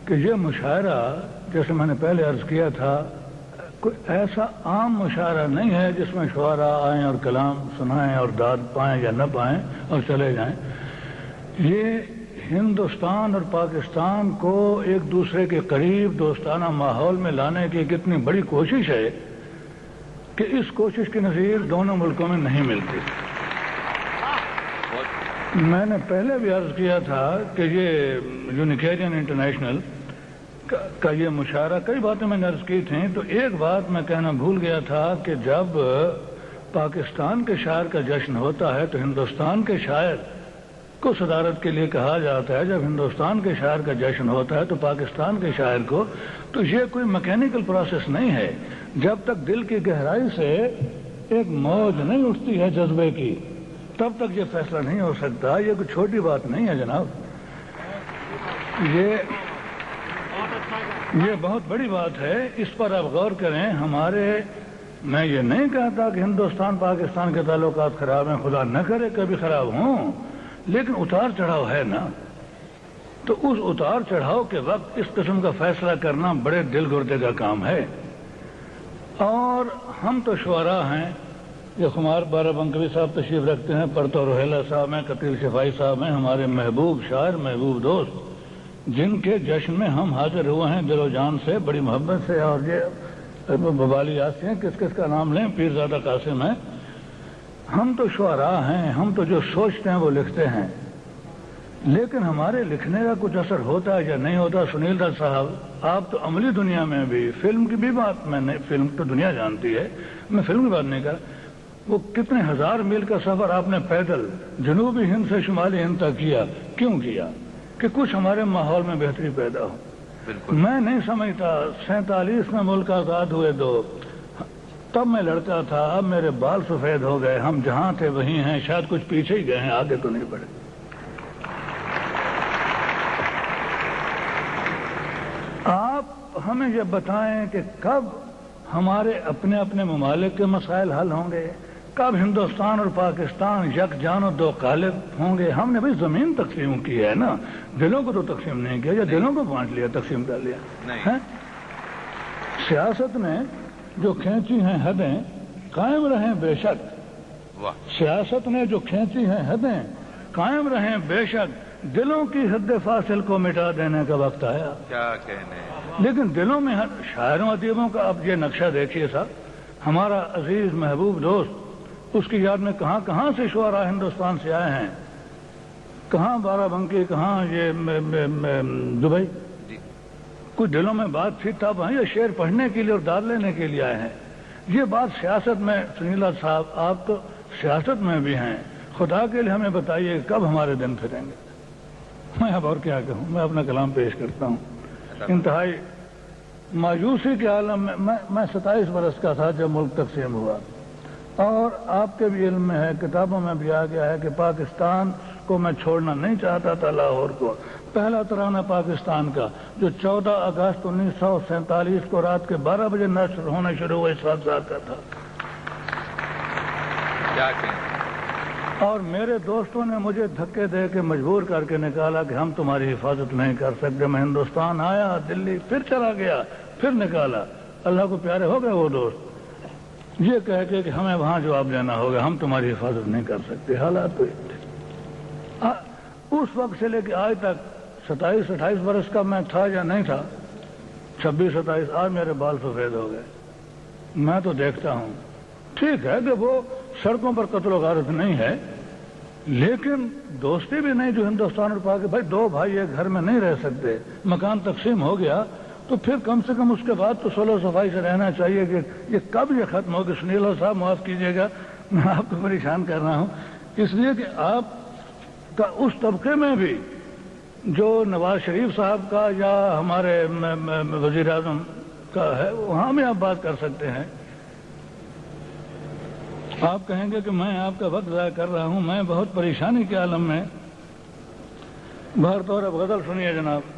کہ یہ مشاعرہ جیسے میں نے پہلے عرض کیا تھا کوئی ایسا عام مشاعرہ نہیں ہے جس میں شعراء آئیں اور کلام سنائیں اور داد پائیں یا نہ پائیں اور چلے جائیں. یہ ہندوستان اور پاکستان کو ایک دوسرے کے قریب دوستانہ ماحول میں لانے کی کتنی بڑی کوشش ہے کہ اس کوشش کی نظیر دونوں ملکوں میں نہیں ملتی. میں نے پہلے بھی عرض کیا تھا کہ یہ یونیکیرین انٹرنیشنل کا یہ مشاعرہ کئی باتیں میں نے عرض کی تھیں، تو ایک بات میں کہنا بھول گیا تھا کہ جب پاکستان کے شاعر کا جشن ہوتا ہے تو ہندوستان کے شاعر کو صدارت کے لیے کہا جاتا ہے، جب ہندوستان کے شاعر کا جشن ہوتا ہے تو پاکستان کے شاعر کو. تو یہ کوئی میکینیکل پروسیس نہیں ہے. جب تک دل کی گہرائی سے ایک موج نہیں اٹھتی ہے جذبے کی تب تک یہ فیصلہ نہیں ہو سکتا. یہ کوئی چھوٹی بات نہیں ہے جناب، یہ بہت بڑی بات ہے. اس پر آپ غور کریں. میں یہ نہیں کہتا کہ ہندوستان پاکستان کے تعلقات خراب ہیں، خدا نہ کرے کبھی خراب ہوں، لیکن اتار چڑھاؤ ہے نا. تو اس اتار چڑھاؤ کے وقت اس قسم کا فیصلہ کرنا بڑے دل گردے کا کام ہے. اور ہم تو شعراء ہیں. یہ خمار بارہ بنکوی صاحب تشریف رکھتے ہیں، پرتو روہیلا صاحب ہیں، کتیل شفائی صاحب ہیں، ہمارے محبوب شاعر، محبوب دوست، جن کے جشن میں ہم حاضر ہوئے ہیں دل و جان سے، بڑی محبت سے. اور یہ ببالی یاسی ہیں، کس کس کا نام لیں، پیرزادہ قاسم ہیں. ہم تو شعراء ہیں، ہم تو جو سوچتے ہیں وہ لکھتے ہیں، لیکن ہمارے لکھنے کا کچھ اثر ہوتا ہے یا نہیں ہوتا. سنیل دت صاحب، آپ تو عملی دنیا میں بھی، فلم کی بھی بات میں نے، فلم تو دنیا جانتی ہے، میں فلم کی بات نہیں کر. وہ کتنے ہزار میل کا سفر آپ نے پیدل جنوبی ہند سے شمالی ہند تک کیا. کیوں کیا؟ کہ کچھ ہمارے ماحول میں بہتری پیدا ہو. میں نہیں سمجھتا 47 میں ملک آزاد ہوئے دو، تب میں لڑکا تھا، اب میرے بال سفید ہو گئے، ہم جہاں تھے وہیں ہیں، شاید کچھ پیچھے ہی گئے ہیں، آگے تو نہیں بڑھے. آپ ہمیں یہ بتائیں کہ کب ہمارے اپنے اپنے ممالک کے مسائل حل ہوں گے، کب ہندوستان اور پاکستان یکجان و دو قالب ہوں گے. ہم نے بھائی زمین تقسیم کی ہے نا، دلوں کو تو تقسیم نہیں کیا، یا دلوں کو بانٹ لیا، تقسیم کر لیا. سیاست نے جو کھینچی ہیں حدیں قائم رہیں بے شک. سیاست نے جو کھینچی ہیں حدیں قائم رہیں بے شک. دلوں کی حد فاصل کو مٹا دینے کا وقت آیا. کیا کہنے. لیکن دلوں میں شاعروں ادیبوں کا اب یہ نقشہ دیکھیے صاحب. ہمارا عزیز محبوب دوست، اس کی یاد میں کہاں کہاں سے شعراء ہندوستان سے آئے ہیں، کہاں بارہ بنکی، کہاں یہ دبئی. کچھ دلوں میں بات تھی تب ہیں، یہ شعر پڑھنے کے لیے اور داد لینے کے لیے آئے ہیں. یہ بات سیاست میں، سنیل دت صاحب آپ تو سیاست میں بھی ہیں، خدا کے لیے ہمیں بتائیے کب ہمارے دن پھریں گے. میں اب اور کیا کہوں، میں اپنا کلام پیش کرتا ہوں. انتہائی مایوسی کے عالم میں 27 برس کا تھا جب ملک تقسیم ہوا، اور آپ کے بھی علم میں ہے، کتابوں میں بھی آ گیا ہے کہ پاکستان کو میں چھوڑنا نہیں چاہتا تھا. لاہور کو پہلا ترانہ پاکستان کا جو 14 اگست 1947 کو رات کے 12 بجے نشر ہونا شروع ہوا، اس وقت کا تھا. اور میرے دوستوں نے مجھے دھکے دے کے مجبور کر کے نکالا کہ ہم تمہاری حفاظت نہیں کر سکتے. میں ہندوستان آیا، دلی، پھر چلا گیا، پھر نکالا. اللہ کو پیارے ہو گئے وہ دوست، یہ کہہ کے کہ ہمیں وہاں جواب دینا ہوگا، ہم تمہاری حفاظت نہیں کر سکتے. حالات تو اس وقت سے لے کے آج تک 27-28 برس کا میں تھا یا نہیں تھا، 26-27، آج میرے بال سفید ہو گئے. میں تو دیکھتا ہوں، ٹھیک ہے کہ وہ سڑکوں پر قتل و غارت نہیں ہے، لیکن دوستی بھی نہیں جو ہندوستان اور پاکستان. بھائی دو بھائی ایک گھر میں نہیں رہ سکتے، مکان تقسیم ہو گیا تو پھر کم سے کم اس کے بعد تو صلح و صفائی سے رہنا چاہیے. کہ یہ کب یہ ختم ہوگی. سنیل صاحب معاف کیجیے گا، میں آپ کو پریشان کر رہا ہوں، اس لیے کہ آپ کا اس طبقے میں بھی جو نواز شریف صاحب کا یا ہمارے وزیر اعظم کا ہے، وہاں میں آپ بات کر سکتے ہیں. آپ کہیں گے کہ میں آپ کا وقت ضائع کر رہا ہوں، میں بہت پریشانی کے عالم میں. بہر طور اب غزل سنیے جناب.